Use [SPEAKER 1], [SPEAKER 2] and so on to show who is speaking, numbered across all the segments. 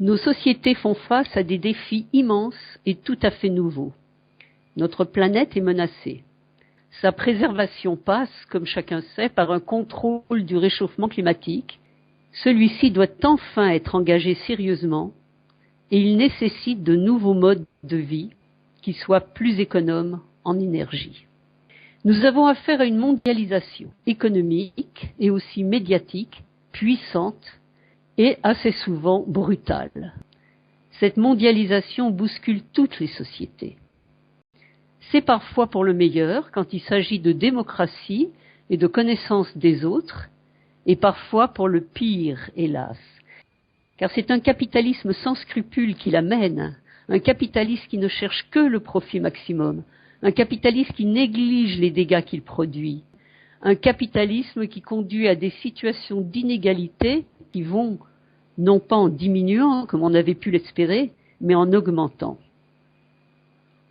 [SPEAKER 1] Nos sociétés font face à des défis immenses et tout à fait nouveaux. Notre planète est menacée. Sa préservation passe, comme chacun sait, par un contrôle du réchauffement climatique. Celui-ci doit enfin être engagé sérieusement et il nécessite de nouveaux modes de vie qui soient plus économes en énergie. Nous avons affaire à une mondialisation économique et aussi médiatique, puissante et assez souvent brutale. Cette mondialisation bouscule toutes les sociétés. C'est parfois pour le meilleur quand il s'agit de démocratie et de connaissance des autres, et parfois pour le pire, hélas. Car c'est un capitalisme sans scrupules qui l'amène, un capitalisme qui ne cherche que le profit maximum, un capitalisme qui néglige les dégâts qu'il produit, un capitalisme qui conduit à des situations d'inégalité qui vont non pas en diminuant, comme on avait pu l'espérer, mais en augmentant.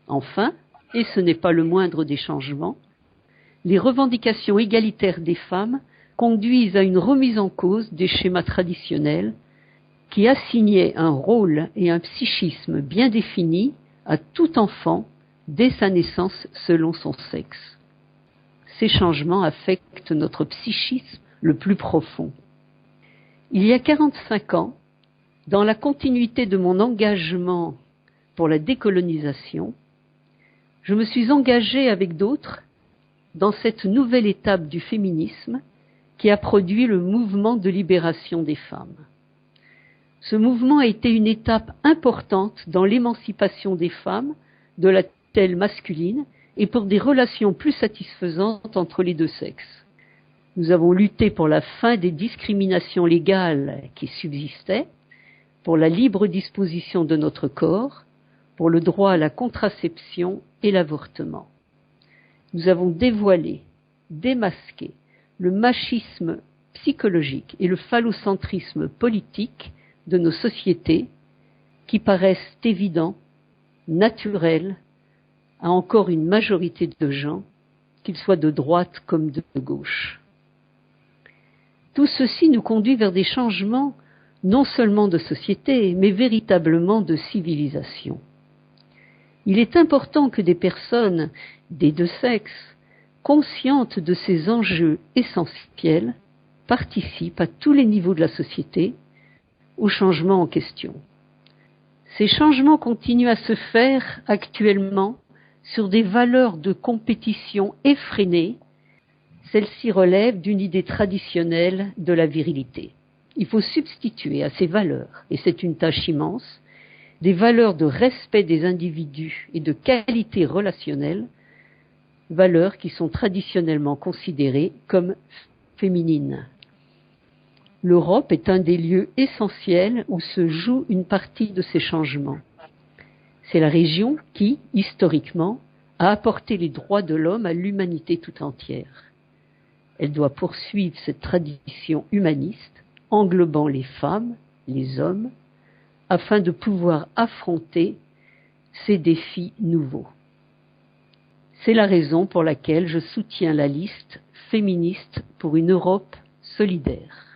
[SPEAKER 1] Enfin, et ce n'est pas le moindre des changements, les revendications égalitaires des femmes conduisent à une remise en cause des schémas traditionnels qui assignaient un rôle et un psychisme bien définis à tout enfant dès sa naissance selon son sexe. Ces changements affectent notre psychisme le plus profond. Il y a 45 ans, dans la continuité de mon engagement pour la décolonisation, je me suis engagée avec d'autres dans cette nouvelle étape du féminisme qui a produit le mouvement de libération des femmes. Ce mouvement a été une étape importante dans l'émancipation des femmes de la tutelle masculine et pour des relations plus satisfaisantes entre les deux sexes. Nous avons lutté pour la fin des discriminations légales qui subsistaient, pour la libre disposition de notre corps, pour le droit à la contraception et l'avortement. Nous avons dévoilé, démasqué le machisme psychologique et le phallocentrisme politique de nos sociétés qui paraissent évidents, naturels, à encore une majorité de gens, qu'ils soient de droite comme de gauche. Tout ceci nous conduit vers des changements non seulement de société, mais véritablement de civilisation. Il est important que des personnes des deux sexes, conscientes de ces enjeux essentiels, participent à tous les niveaux de la société aux changements en question. Ces changements continuent à se faire actuellement sur des valeurs de compétition effrénées. Celles-ci relèvent d'une idée traditionnelle de la virilité. Il faut substituer à ces valeurs, et c'est une tâche immense, des valeurs de respect des individus et de qualité relationnelle, valeurs qui sont traditionnellement considérées comme féminines. L'Europe est un des lieux essentiels où se joue une partie de ces changements. C'est la région qui, historiquement, a apporté les droits de l'homme à l'humanité tout entière. Elle doit poursuivre cette tradition humaniste, englobant les femmes, les hommes, afin de pouvoir affronter ces défis nouveaux. C'est la raison pour laquelle je soutiens la liste féministe pour une Europe solidaire.